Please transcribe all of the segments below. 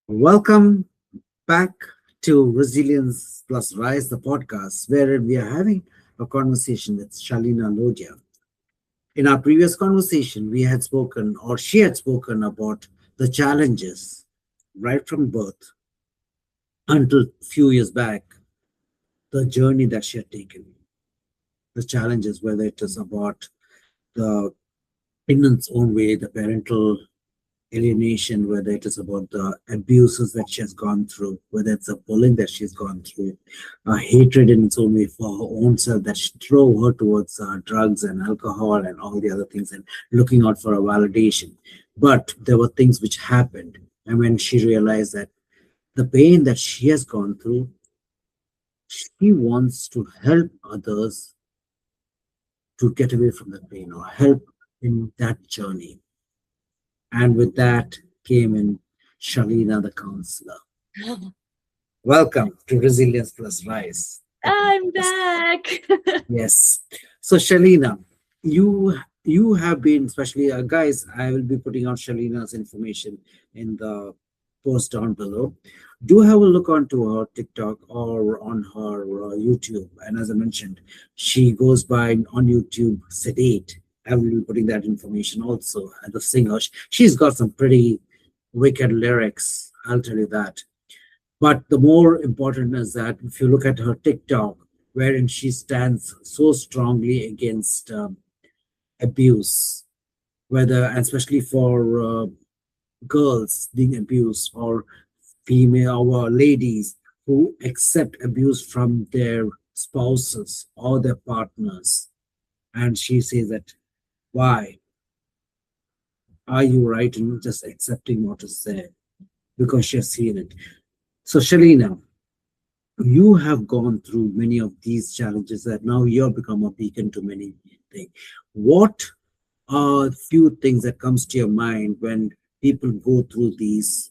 Welcome back to Resilience Plus Rise, the podcast, wherein we are having a conversation with Shalina Lodhia. In our previous conversation, we had spoken, or she had spoken about the challenges right from birth until a few years back, the journey that she had taken, the challenges, whether it is about the in its own way, the parental alienation, whether it is about the abuses that she has gone through, whether it's the bullying that she's gone through, hatred in its own way for her own self that drove her towards drugs and alcohol and all the other things and looking out for a validation. But there were things which happened. And when she realized that the pain that she has gone through, she wants to help others to get away from the pain or help in that journey. And with that came in Shalina the counselor. Welcome to Resilience Plus Rise. I'm back. Yes. So Shalina, you have been, especially guys, I will be putting out Shalina's information in the post down below. Do have a look onto her TikTok or on her YouTube. And as I mentioned, she goes by on YouTube Sedate. I will be putting that information also. And the singer, she's got some pretty wicked lyrics. I'll tell you that. But the more important is that if you look at her TikTok, wherein she stands so strongly against abuse, whether, and especially for girls being abused or female or ladies who accept abuse from their spouses or their partners. And she says that, why are you right in just accepting what is there? Because she has seen it. So, Shalina, you have gone through many of these challenges that now you've become a beacon to many things. What are few things that comes to your mind when people go through these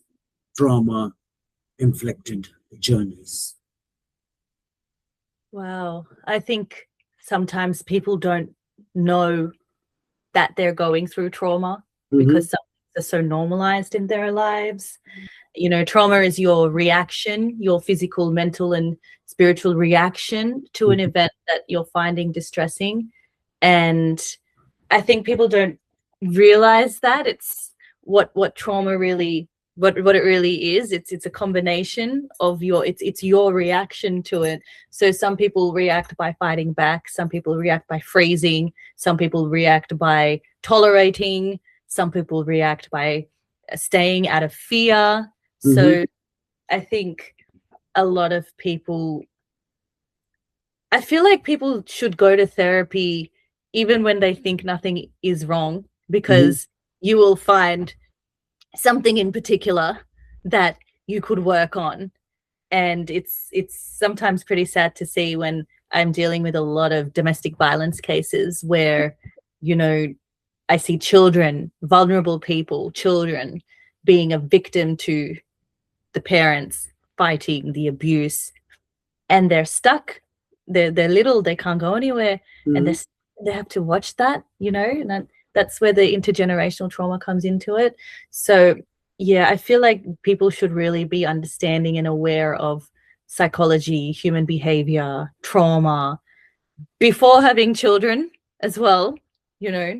trauma inflicted journeys? Wow. I think sometimes people don't know that they're going through trauma because some things are so normalized in their lives. You know, trauma is your reaction, your physical, mental, and spiritual reaction to an event that you're finding distressing. And I think people don't realize that it's what trauma really what it really is. It's a combination of it's your reaction to it. So some people react by fighting back, some people react by freezing, some people react by tolerating, some people react by staying out of fear. So I think a lot of people, I feel like people should go to therapy even when they think nothing is wrong, because you will find something in particular that you could work on. And it's sometimes pretty sad to see when I'm dealing with a lot of domestic violence cases where, you know, I see children, vulnerable people, children being a victim to the parents fighting the abuse, and they're stuck. They're little, they can't go anywhere, and they have to watch that, you know, and that's where the intergenerational trauma comes into it. So yeah, I feel like people should really be understanding and aware of psychology, human behavior, trauma before having children as well. You know,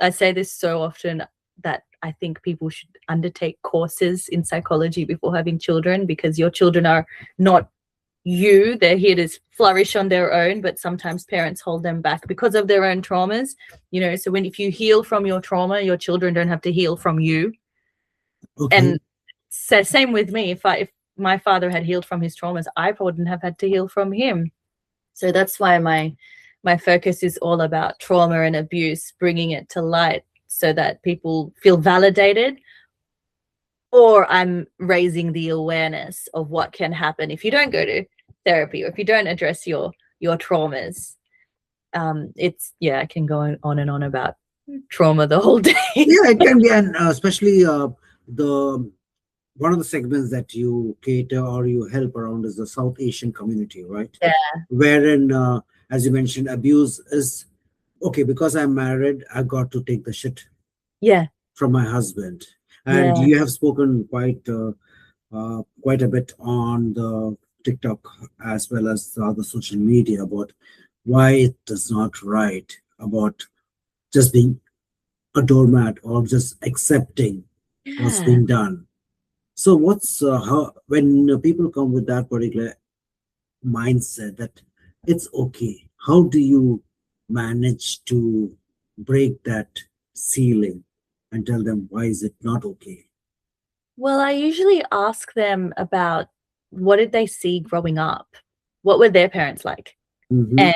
I say this so often that I think people should undertake courses in psychology before having children, because your children are not you. They're here to flourish on their own, but sometimes parents hold them back because of their own traumas, you know. So if you heal from your trauma, your children don't have to heal from you. And so same with me. If my father had healed from his traumas, I wouldn't have had to heal from him. So that's why my focus is all about trauma and abuse, bringing it to light so that people feel validated, or I'm raising the awareness of what can happen if you don't go to therapy or if you don't address your traumas. I can go on and on about trauma the whole day. Yeah, it can be, and especially the one of the segments that you cater or you help around is the South Asian community, right? Yeah. Wherein, as you mentioned, abuse is okay because I'm married. I got to take the shit Yeah. from my husband, and you have spoken quite quite a bit on the TikTok as well as the other social media about why it is not right about just being a doormat or just accepting what's Yeah. being done. So what's how when people come with that particular mindset that it's okay, how do you manage to break that ceiling and tell them why is it not okay? Well, I usually ask them about what did they see growing up? What were their parents like? Mm-hmm, And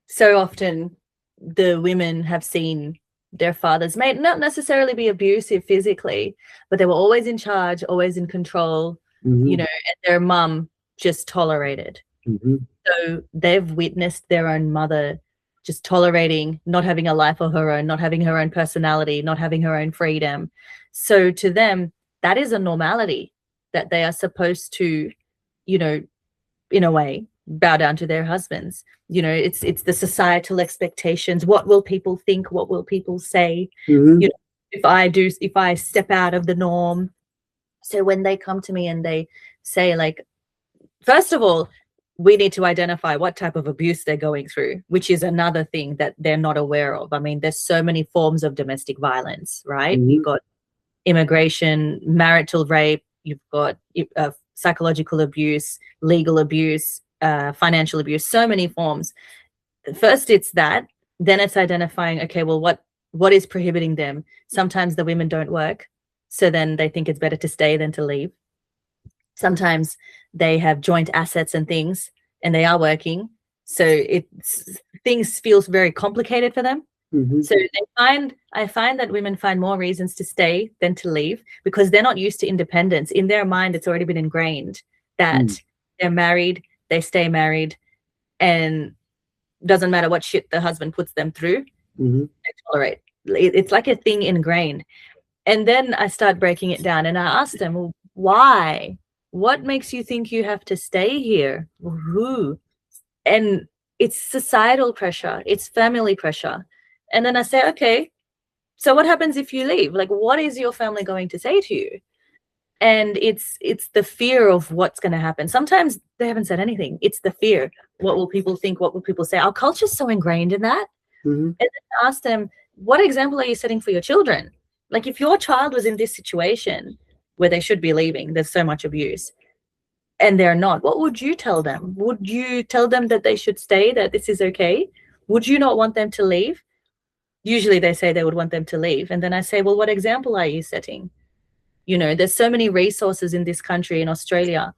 so often the women have seen their fathers may not necessarily be abusive physically, but they were always in charge, always in control, mm-hmm, and their mum just tolerated. mm-hmm, So they've witnessed their own mother just tolerating, not having a life of her own, not having her own personality, not having her own freedom. So to them, that is a normality that they are supposed to, you know, in a way, bow down to their husbands. It's the societal expectations. What will people think? What will people say? mm-hmm, If I step out of the norm. So when they come to me and they say, like, first of all, we need to identify what type of abuse they're going through, which is another thing that they're not aware of. I mean, there's so many forms of domestic violence, right? You've mm-hmm, got immigration, marital rape, you've got psychological abuse, legal abuse, financial abuse, so many forms. First, it's that. Then it's identifying, okay, well, what is prohibiting them? Sometimes the women don't work, so then they think it's better to stay than to leave. Sometimes they have joint assets and things, and they are working, so things feels very complicated for them. mm-hmm, So I find that women find more reasons to stay than to leave because they're not used to independence. In their mind, it's already been ingrained mm-hmm, that they're married, they stay married, and doesn't matter what shit the husband puts them through, mm-hmm, they tolerate. It's like a thing ingrained. And then I start breaking it down and I ask them, well, why? What makes you think you have to stay here? Who? And it's societal pressure, it's family pressure. And then I say, okay, so what happens if you leave? Like, what is your family going to say to you? And it's the fear of what's going to happen. Sometimes they haven't said anything. It's the fear. What will people think? What will people say? Our culture's so ingrained in that. mm-hmm, And then ask them, what example are you setting for your children? Like, if your child was in this situation where they should be leaving, there's so much abuse, and they're not, what would you tell them? Would you tell them that they should stay, that this is okay? Would you not want them to leave? Usually they say they would want them to leave. And then I say, well, what example are you setting? There's so many resources in this country, in Australia.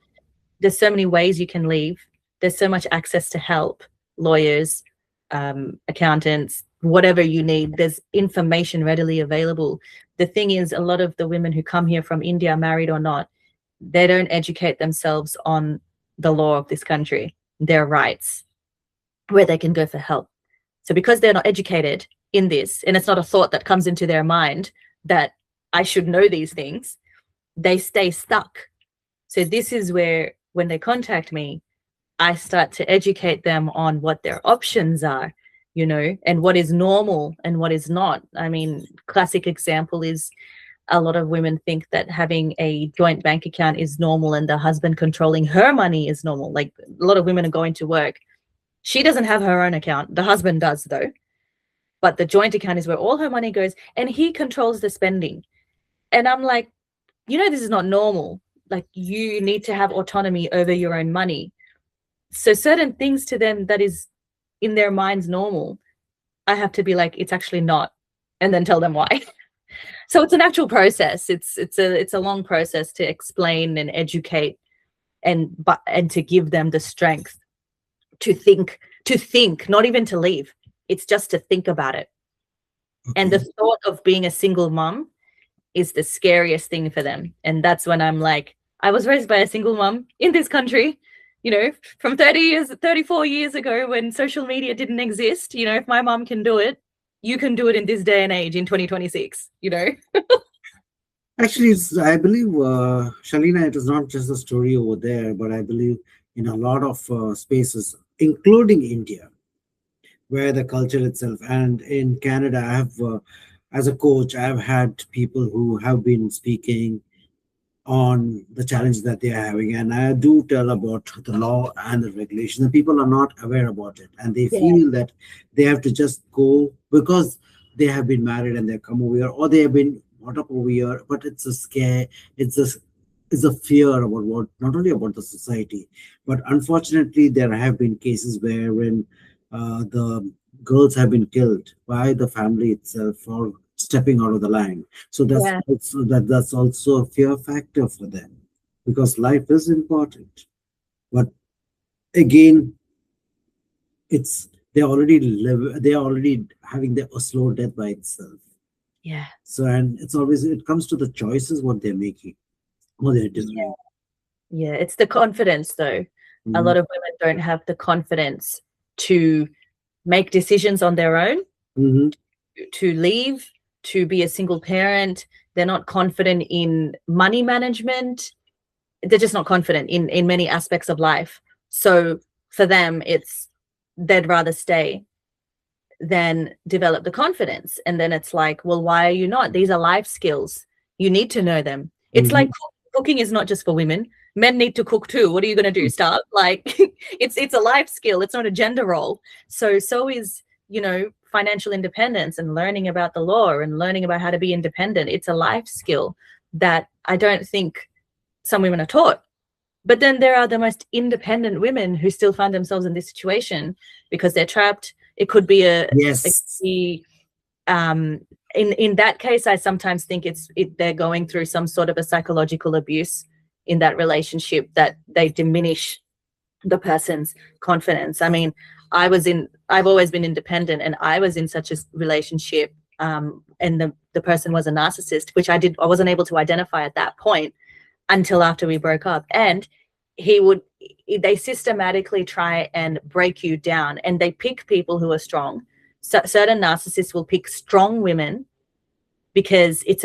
There's so many ways you can leave. There's so much access to help, lawyers, accountants, whatever you need. There's information readily available. The thing is, a lot of the women who come here from India, married or not, they don't educate themselves on the law of this country, their rights, where they can go for help. So because they're not educated in this, and it's not a thought that comes into their mind that I should know these things, they stay stuck. So this is where, when they contact me, I start to educate them on what their options are, and what is normal and what is not. I mean, classic example is a lot of women think that having a joint bank account is normal and the husband controlling her money is normal. Like, a lot of women are going to work. She doesn't have her own account. The husband does, though. But the joint account is where all her money goes, and he controls the spending. And I'm like, this is not normal. Like, you need to have autonomy over your own money. So certain things to them that is in their minds normal, I have to be like, it's actually not, and then tell them why. So it's a natural process. It's a long process to explain and educate, and to give them the strength to think, not even to leave. It's just to think about it. And the okay. thought of being a single mom is the scariest thing for them. And that's when I'm like, I was raised by a single mom in this country, from 34 years ago, when social media didn't exist. If my mom can do it, you can do it in this day and age in 2026. Actually, I believe, Shalina, it is not just a story over there, but I believe in a lot of spaces, including India, where the culture itself, and in Canada, I have, as a coach, I've had people who have been speaking on the challenge that they are having. And I do tell about the law and the regulation. And people are not aware about it. And they Yeah. feel that they have to just go because they have been married and they come over here, or they have been brought up over here. But it's a scare, it's a it's a fear about what, not only about the society, but unfortunately there have been cases wherein the girls have been killed by the family itself for stepping out of the line. So Yeah. that's also a fear factor for them, because life is important. But again, it's they're already having a slow death by itself. Yeah. So, and it comes to the choices what they're making, what they're doing. Yeah. It's the confidence, though. A Mhm. lot of women don't have the confidence to make decisions on their own, Mhm. to leave, to be a single parent. They're not confident in money management. They're just not confident in many aspects of life. So for them, it's they'd rather stay than develop the confidence. And then it's like, well, why are you not? These are life skills. You need to know them. It's like Mhm. cooking is not just for women. Men need to cook too. What are you going to do? Start? Like it's a life skill. It's not a gender role. So is, financial independence and learning about the law and learning about how to be independent. It's a life skill that I don't think some women are taught. But then there are the most independent women who still find themselves in this situation because they're trapped. It could be it could Yes. be, um, in that case, I sometimes think they're going through some sort of a psychological abuse in that relationship, that they diminish the person's confidence. I mean, I've always been independent, and I was in such a relationship, and the person was a narcissist, which I wasn't able to identify at that point until after we broke up. And he would they systematically try and break you down, and they pick people who are strong. So certain narcissists will pick strong women because it's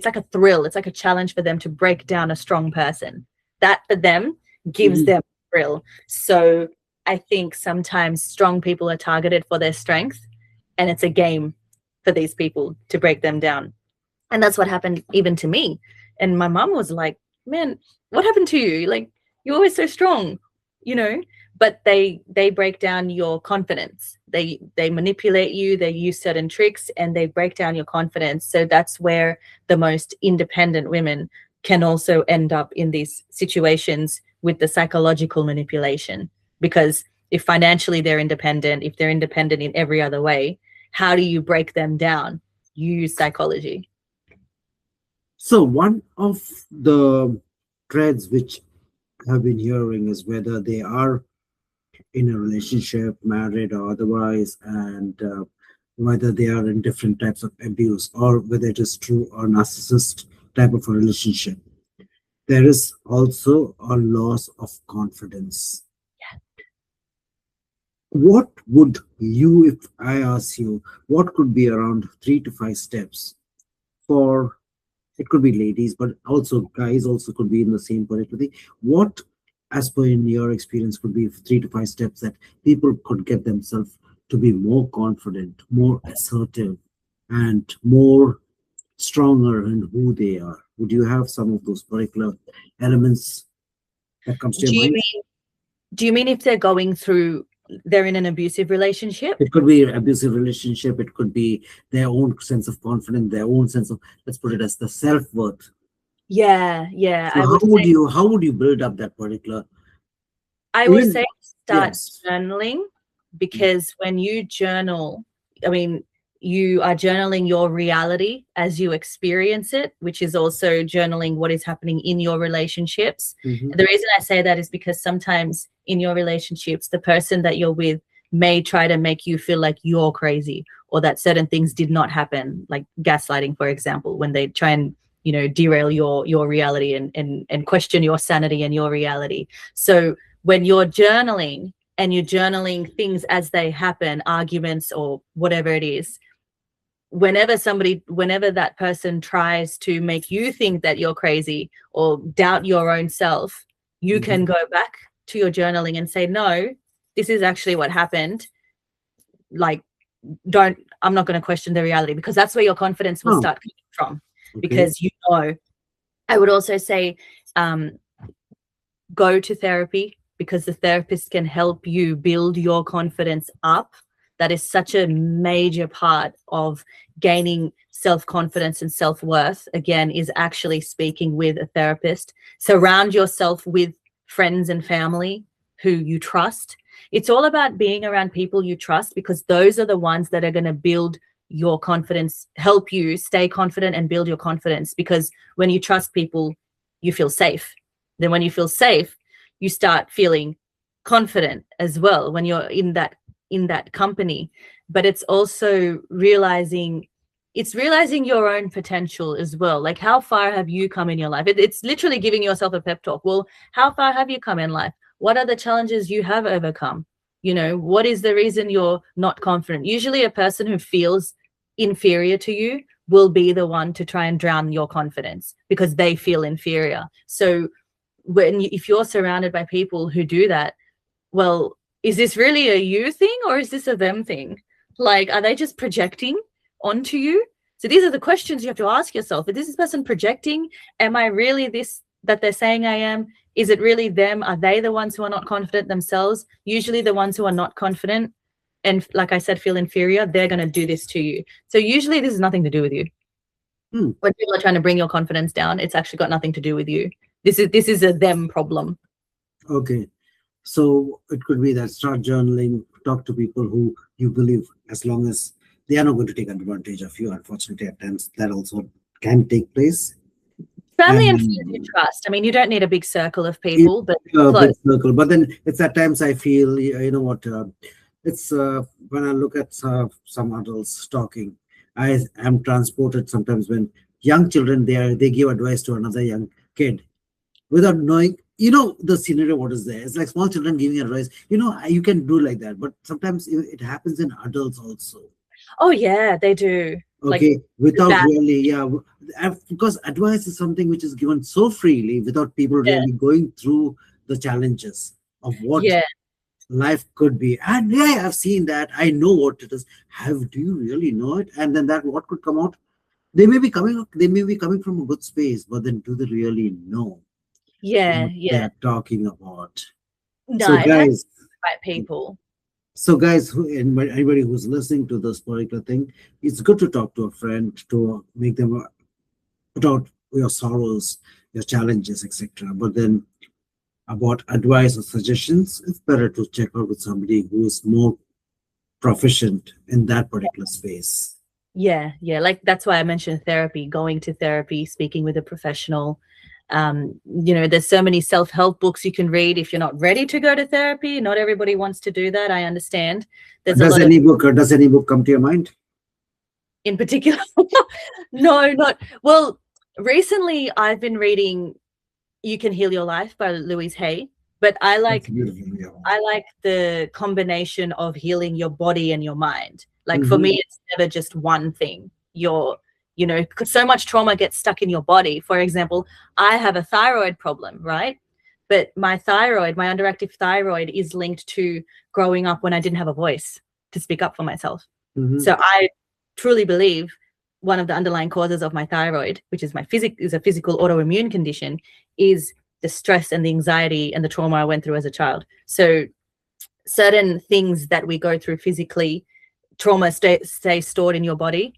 like a thrill, it's like a challenge for them to break down a strong person. That for them gives Mhm. them thrill. So I think sometimes strong people are targeted for their strength, and it's a game for these people to break them down. And that's what happened even to me. And my mom was like, man, what happened to you? Like, you're always so strong, you know? But they break down your confidence. They manipulate you, they use certain tricks, and they break down your confidence. So that's where the most independent women can also end up in these situations with the psychological manipulation. Because if financially they're independent, if they're independent in every other way, how do you break them down? You use psychology. So one of the threads which I've been hearing is whether they are in a relationship, married or otherwise, and whether they are in different types of abuse, or whether it is true or narcissist type of a relationship. There is also a loss of confidence. What would you, if I ask you, what could be around 3 to 5 steps for, it could be ladies, but also guys also could be in the same particular thing. What, as per in your experience, could be 3 to 5 steps that people could get themselves to be more confident, more assertive, and more stronger in who they are? Would you have some of those particular elements that comes to your Do you mind? mean do you mean if they're in an abusive relationship? It could be an abusive relationship. It could be their own sense of confidence, their own sense of, let's put it as the self-worth. Yeah, yeah. So how would you build up that particular, I would even, say start yes. journaling, because when you journal, I mean, you are journaling your reality as you experience it, which is also journaling what is happening in your relationships. Mhm. And the reason I say that is because sometimes in your relationships, the person that you're with may try to make you feel like you're crazy, or that certain things did not happen, like gaslighting, for example, when they try and derail your reality and question your sanity and your reality. So when you're journaling, and you're journaling things as they happen, arguments or whatever it is, whenever that person tries to make you think that you're crazy or doubt your own self, you can Mhm. go back to your journaling and say, no, this is actually what happened. Like, I'm not going to question the reality, because that's where your confidence will Oh, start coming from, okay. because you know I would also say go to therapy, because the therapist can help you build your confidence up. That is such a major part of gaining self-confidence and self-worth, again, is actually speaking with a therapist. Surround yourself with friends and family who you trust. It's all about being around people you trust, because those are the ones that are going to build your confidence, help you stay confident and build your confidence. Because when you trust people, you feel safe. Then when you feel safe, you start feeling confident as well when you're in that company. But it's also realizing your own potential as well. Like, how far have you come in your life? It's literally giving yourself a pep talk. Well, how far have you come in life? What are the challenges you have overcome? What is the reason you're not confident? Usually a person who feels inferior to you will be the one to try and drown your confidence, because they feel inferior. So if you're surrounded by people who do that, well, is this really a you thing, or is this a them thing? Like, are they just projecting onto you? So these are the questions you have to ask yourself. Is this person projecting? Am I really this that they're saying I am? Is it really them? Are they the ones who are not confident themselves? Usually the ones who are not confident and, like I said, feel inferior, they're going to do this to you. So usually this has nothing to do with you. When people are trying to bring your confidence down, it's actually got nothing to do with you. This is a them problem. Okay. So it could be that start journaling, talk to people who you believe, as long as they are not going to take advantage of you. Unfortunately, at times that also can take place. Family and friends you And trust. I mean, you don't need a big circle of people, but a close. big circle. But then it's at times I feel, you know what, it's when I look at some adults talking, I am transported sometimes when young children, they give advice to another young kid without knowing, the scenario, what is there. It's like small children giving advice. You can do like that, but sometimes it happens in adults also. Oh yeah, they do. Like, Okay, without that. really, yeah, because advice is something which is given so freely without people Yeah. really going through the challenges of what Yeah. life could be. And yeah, I've seen that. I know what it is. Do you really know it? And then that what could come out? They may be coming from a good space, but then do they really know Yeah. what they Yeah. are talking about? No, So it has guys, the right people. anybody who's listening to this particular thing, it's good to talk to a friend to make them put out your sorrows, your challenges, etc. But then about advice or suggestions, it's better to check out with somebody who is more proficient in that particular space. Yeah. Yeah. Like, that's why I mentioned therapy, going to therapy, speaking with a professional. There's so many self-help books you can read. If you're not ready to go to therapy, not everybody wants to do that. I understand. There's a Does lot of, any book does any book come to your mind? in particular, no, not well. Recently, I've been reading "You Can Heal Your Life" by Louise Hay, but I That's like beautiful. Yeah. the combination of healing your body and your mind. Like, for Mhm. me, it's never just one thing. Because so much trauma gets stuck in your body. For example, I have a thyroid problem, right? But my underactive thyroid is linked to growing up when I didn't have a voice to speak up for myself. Mhm. So I truly believe one of the underlying causes of my thyroid, which is is a physical autoimmune condition, is the stress and the anxiety and the trauma I went through as a child. So certain things that we go through physically, trauma stay stored in your body.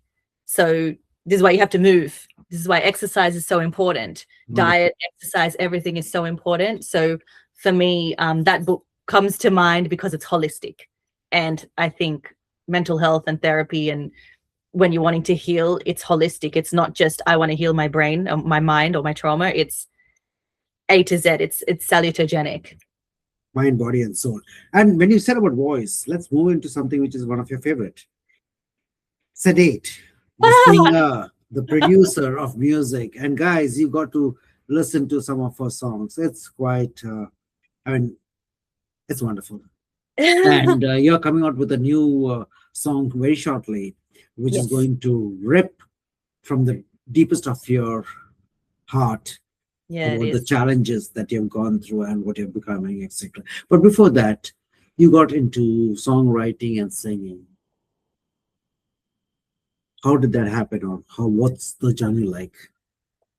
So this is why you have to move. This is why exercise is so important. Wonderful. Diet, exercise, everything is so important. So for me, that book comes to mind because it's holistic. And I think mental health and therapy, and when you're wanting to heal, it's holistic. It's not just I want to heal my brain, or my mind, or my trauma. It's A to Z. It's salutogenic. Mind, body, and soul. And when you said about voice, let's move into something which is one of your favorite. Sedate, the singer, the producer of music. And guys, you got to listen to some of her songs. It's quite, I mean, it's wonderful. And you're coming out with a new song very shortly, which is Yes. going to rip from the deepest of your heart Yeah, it about the is. challenges that you've gone through and what you're becoming, etc. But before that, you got into songwriting and singing. How did that happen, or what's the journey like?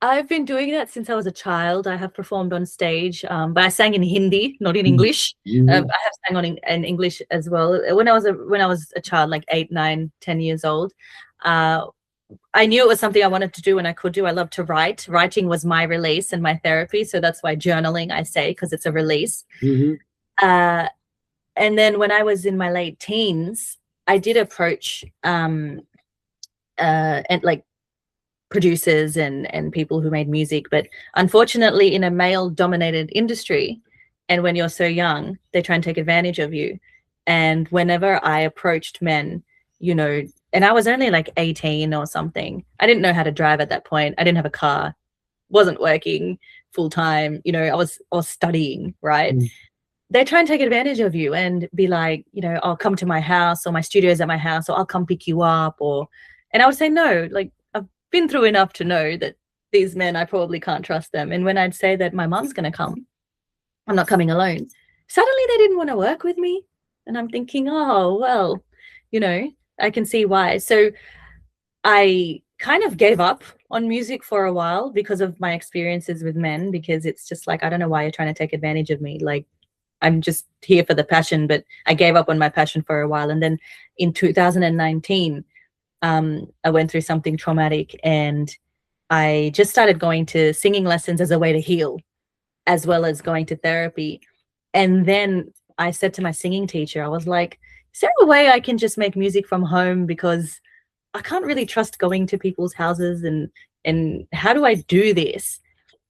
I've been doing that since I was a child. I have performed on stage, but I sang in Hindi, not in English. I Mm-hmm. have sang in English as well. When I was a child, like 8, 9, 10 years old, uh, I knew it was something I wanted to do and I could do. I love to write. Writing was my release and my therapy, so that's why journaling I say, because it's a release. Mm-hmm. Uh, and then when I was in my late teens, I did approach and like producers and people who made music, but unfortunately in a male dominated industry, and when you're so young, they try and take advantage of you. And whenever I approached men, you know, and I was only like 18 or something, I didn't know how to drive at that point. I didn't have a car, wasn't working full time, you know, I was studying, right? They try and take advantage of you and be like, you know, I'll come to my house, or my studio's at my house, or I'll come pick you up, or, and I would say no. Like, I've been through enough to know that these men, I probably can't trust them. And when I'd say that my mom's going to come, I'm not coming alone, suddenly they didn't want to work with me. And I'm thinking, oh, well, you know, I can see why. So I kind of gave up on music for a while because of my experiences with men, because it's just like, I don't know why you're trying to take advantage of me. Like, I'm just here for the passion, but I gave up on my passion for a while. And then in 2019, I went through something traumatic, and I just started going to singing lessons as a way to heal, as well as going to therapy. And then I said to my singing teacher, I was like, is there a way I can just make music from home? Because I can't really trust going to people's houses, and how do I do this?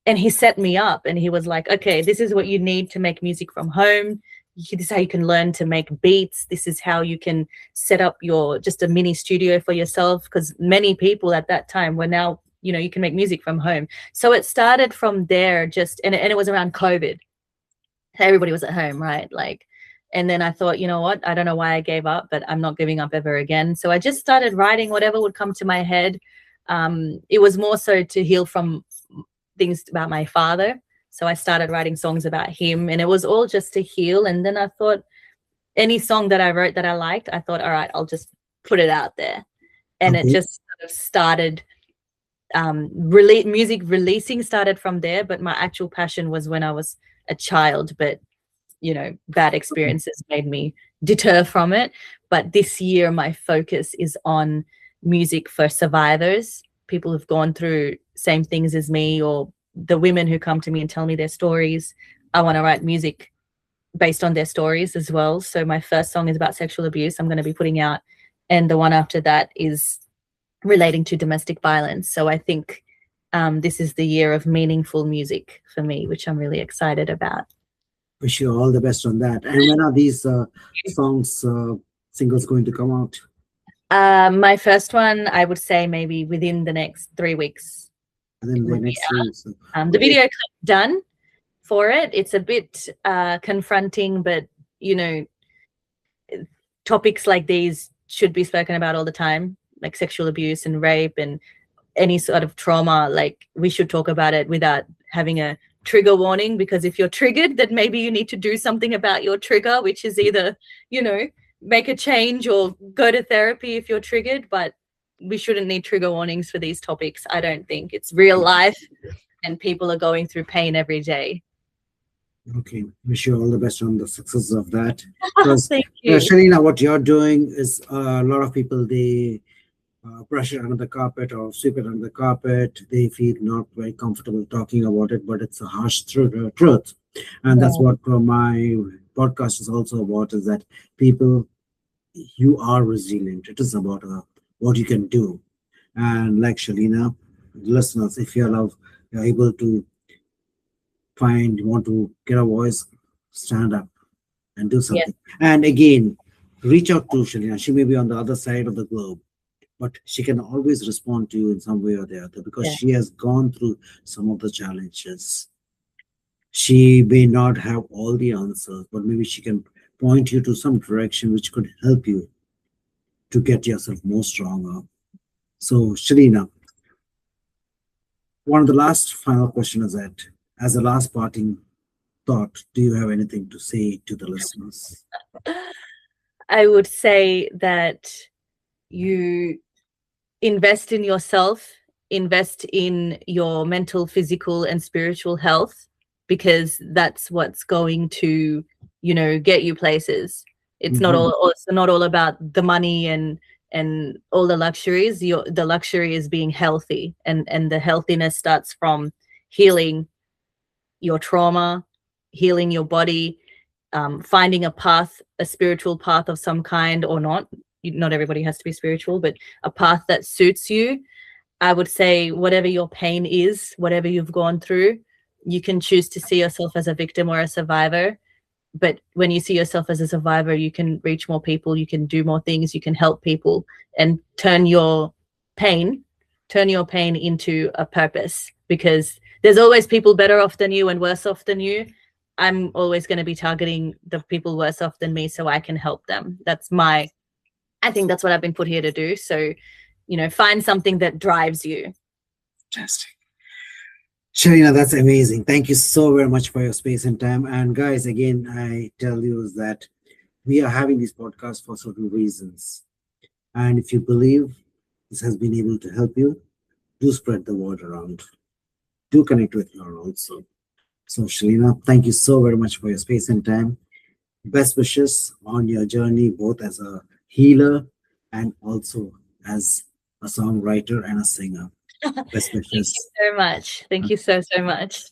And he set me up, and he was like, okay, this is what you need to make music from home. This is how you can learn to make beats. This is how you can set up your just a mini studio for yourself, because many people at that time were now, you know, you can make music from home. So it started from there, just, and it was around COVID. Everybody was at home, right? Like, and then I thought, you know what, I don't know why I gave up, but I'm not giving up ever again. So I just started writing whatever would come to my head. It was more so to heal from things about my father. So I started writing songs about him, and it was all just to heal. And then I thought, any song that I wrote that I liked, I thought, all right, I'll just put it out there. And it Okay. just sort of started, music releasing started from there. But my actual passion was when I was a child. But, you know, bad experiences made me deter from it. But this year, my focus is on music for survivors, people who've gone through same things as me, or the women who come to me and tell me their stories. I want to write music based on their stories as well. So my first song is about sexual abuse, I'm going to be putting out, and the one after that is relating to domestic violence. So I think this is the year of meaningful music for me, which I'm really excited about. Wish you all the best on that. And when are these songs, singles going to come out? My first one, I would say maybe within the next 3 weeks. And then the next 3 weeks. The video clip done for it. It's a bit confronting, but, you know, topics like these should be spoken about all the time, like sexual abuse and rape and any sort of trauma. Like, we should talk about it without having a trigger warning, because if you're triggered, then maybe you need to do something about your trigger, which is either, you know, make a change or go to therapy if you're triggered. But we shouldn't need trigger warnings for these topics. I don't think. It's real life, and people are going through pain every day. Okay, wish you all the best on the success of that. Because, Thank you. Shalina, what you're doing is a lot of people, they brush it under the carpet or sweep it under the carpet. They feel not very comfortable talking about it, but it's a harsh truth. And that's what my podcast is also about, is that people, you are resilient. It is about what you can do. And like Shalina, listeners, if you're able to want to get a voice, stand up and do something. And again, reach out to Shalina. She may be on the other side of the globe, but she can always respond to you in some way or the other, because she has gone through some of the challenges. She may not have all the answers, but maybe she can point you to some direction which could help you to get yourself more stronger. So, Shalina, one of the last final question is that, as a last parting thought, do you have anything to say to the listeners? I would say that you invest in yourself invest in your mental, physical, and spiritual health, because that's what's going to, you know, get you places. It's not Mhm. all, it's not all about the money and all the luxuries. The luxury is being healthy, and the healthiness starts from healing your trauma, healing your body, finding a path, a spiritual path of some kind or not. Not everybody has to be spiritual, but a path that suits you. I would say whatever your pain is, whatever you've gone through, you can choose to see yourself as a victim or a survivor. But when you see yourself as a survivor, you can reach more people, you can do more things, you can help people, and pain, turn your pain into a purpose, because there's always people better off than you and worse off than you. I'm always going to be targeting the people worse off than me so I can help them. I think that's what I've been put here to do. So, you know, find something that drives you. Fantastic. Shalina, that's amazing. Thank you so very much for your space and time. And guys, again, I tell you that we are having this podcast for certain reasons. And if you believe this has been able to help you, do spread the word around. Do connect with her also. So, Shalina, thank you so very much for your space and time. Best wishes on your journey, both as a healer and also as a songwriter and a singer. Best Thank you wishes. so much. Thank you so much.